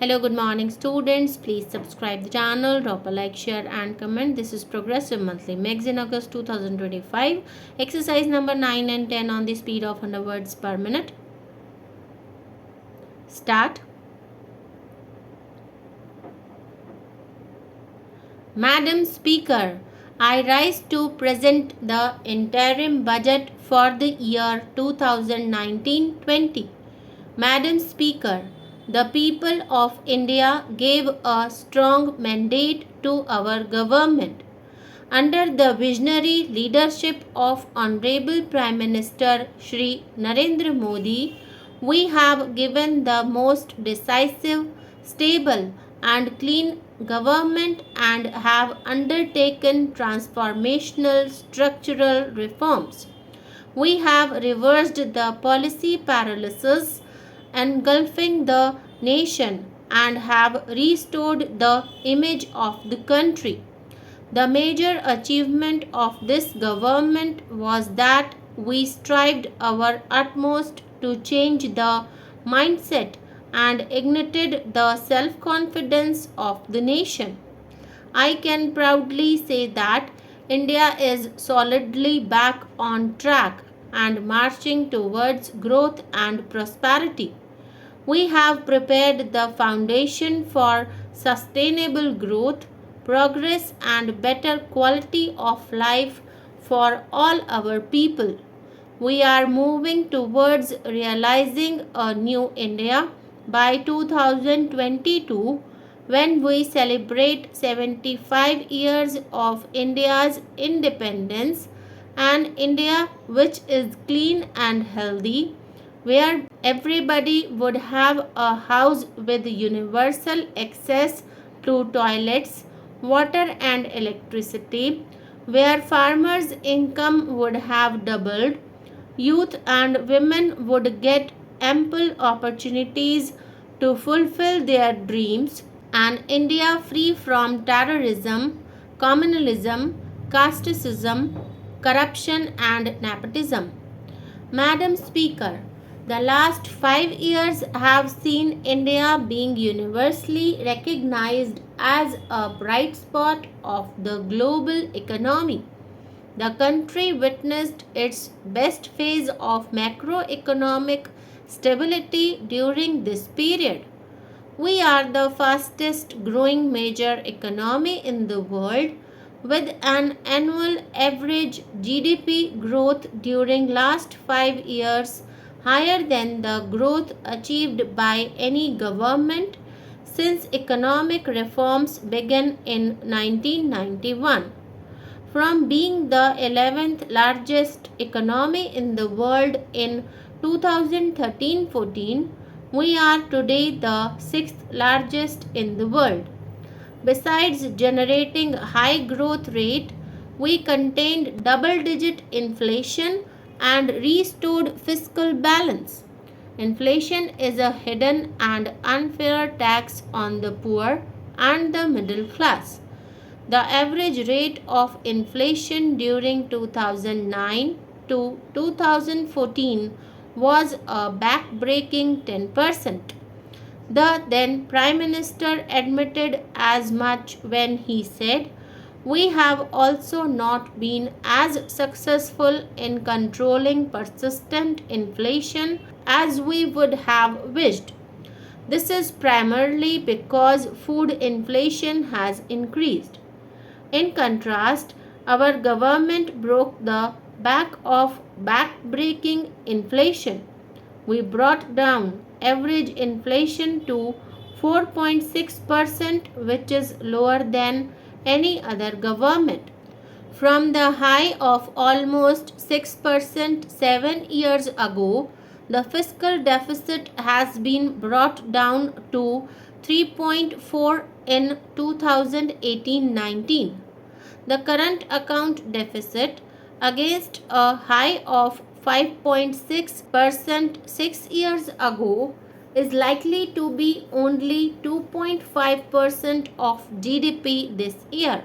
Hello, good morning students. Please subscribe the channel, drop a like, share and comment. This is Progressive Monthly Magazine August 2025. Exercise number 9 and 10 on the speed of 100 words per minute. Start. Madam Speaker, I rise to present the interim budget for the year 2019-20. Madam Speaker, the people of India gave a strong mandate to our government. Under the visionary leadership of Honorable Prime Minister Shree Narendra Modi, we have given the most decisive, stable and clean government and have undertaken transformational structural reforms. We have reversed the policy paralysis engulfing the nation and have restored the image of the country. The major achievement of this government was that we strived our utmost to change the mindset and ignited the self-confidence of the nation. I can proudly say that India is solidly back on track and marching towards growth and prosperity. We have prepared the foundation for sustainable growth, progress, and better quality of life for all our people. We are moving towards realizing a new India by 2022 when we celebrate 75 years of India's independence, an India which is clean and healthy, where everybody would have a house with universal access to toilets, water, and electricity, where farmers' income would have doubled, youth and women would get ample opportunities to fulfill their dreams, an India free from terrorism, communalism, casteism, corruption, and nepotism. Madam Speaker, the last 5 years have seen India being universally recognized as a bright spot of the global economy. The country witnessed its best phase of macroeconomic stability during this period. We are the fastest growing major economy in the world with an annual average GDP growth during last 5 years higher than the growth achieved by any government since economic reforms began in 1991. From being the 11th largest economy in the world in 2013-14, we are today the 6th largest in the world. Besides generating high growth rate, we contained double-digit inflation and restored fiscal balance. Inflation is a hidden and unfair tax on the poor and the middle class. The average rate of inflation during 2009 to 2014 was a back-breaking 10%. The then Prime Minister admitted as much when he said, "We have also not been as successful in controlling persistent inflation as we would have wished. This is primarily because food inflation has increased." In contrast, our government broke the back of back-breaking inflation. We brought down average inflation to 4.6%, which is lower than any other government. From the high of almost 6% 7 years ago, the fiscal deficit has been brought down to 3.4 in 2018-19. The current account deficit, against a high of 5.6% 6 years ago, is likely to be only 2.5% of GDP this year.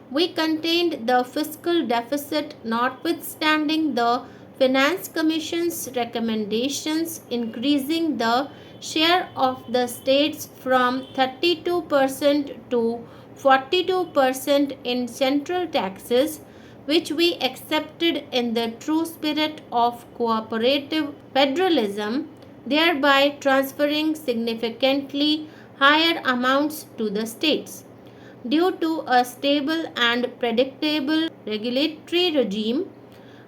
We contained the fiscal deficit notwithstanding the Finance Commission's recommendations increasing the share of the states from 32% to 42% in central taxes, which we accepted in the true spirit of cooperative federalism, thereby transferring significantly higher amounts to the states. Due to a stable and predictable regulatory regime,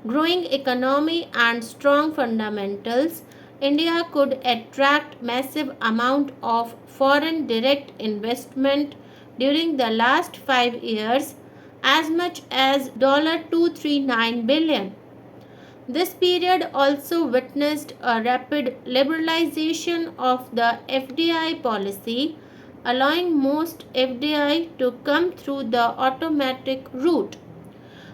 growing economy and strong fundamentals, India could attract massive amount of foreign direct investment during the last 5 years, as much as $239 billion. This period also witnessed a rapid liberalization of the FDI policy, allowing most FDI to come through the automatic route.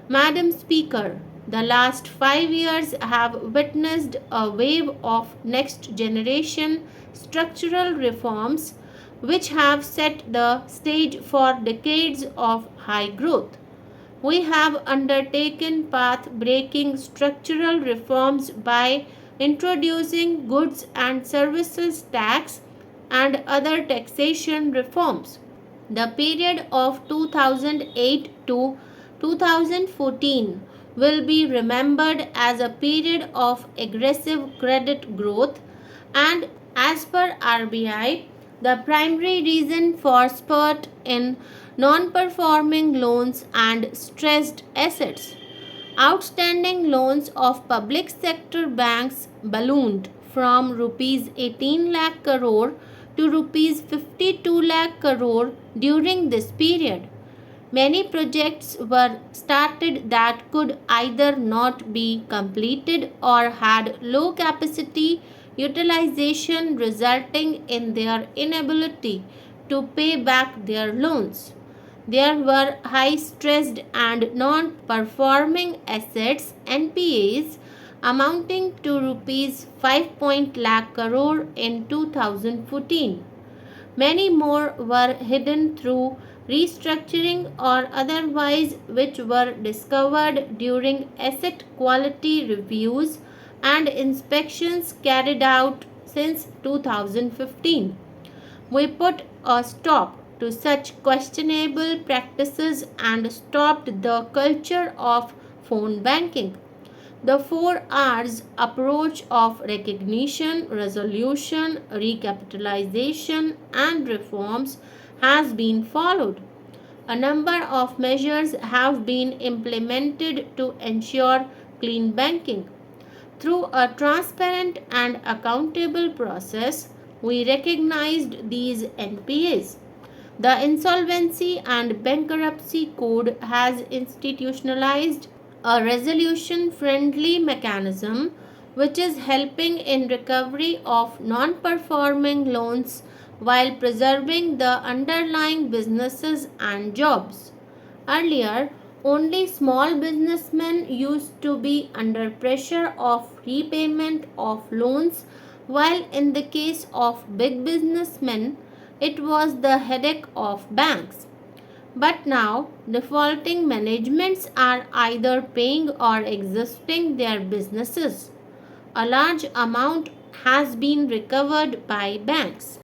Madam Speaker, the last 5 years have witnessed a wave of next generation structural reforms which have set the stage for decades of high growth. We have undertaken path breaking structural reforms by introducing goods and services tax and other taxation reforms. The period of 2008 to 2014 will be remembered as a period of aggressive credit growth, and as per RBI, the primary reason for spurt in non-performing loans and stressed assets. Outstanding loans of public sector banks ballooned from rupees 18 lakh crore to rupees 52 lakh crore during this period. Many projects were started that could either not be completed or had low capacity utilization, resulting in their inability to pay back their loans. There were high stressed and non performing assets NPAs amounting to rupees 5 lakh crore in 2014. Many more were hidden through restructuring or otherwise, which were discovered during asset quality reviews and inspections carried out since 2015. We put a stop to such questionable practices and stopped the culture of phone banking. The 4 R's approach of recognition, resolution, recapitalization, and reforms has been followed. A number of measures have been implemented to ensure clean banking. Through a transparent and accountable process, we recognized these NPAs. The Insolvency and Bankruptcy Code has institutionalized a resolution friendly mechanism which is helping in recovery of non performing loans while preserving the underlying businesses and jobs. Earlier, only small businessmen used to be under pressure of repayment of loans, while in the case of big businessmen, it was the headache of banks. But now, defaulting managements are either paying or exiting their businesses. A large amount has been recovered by banks.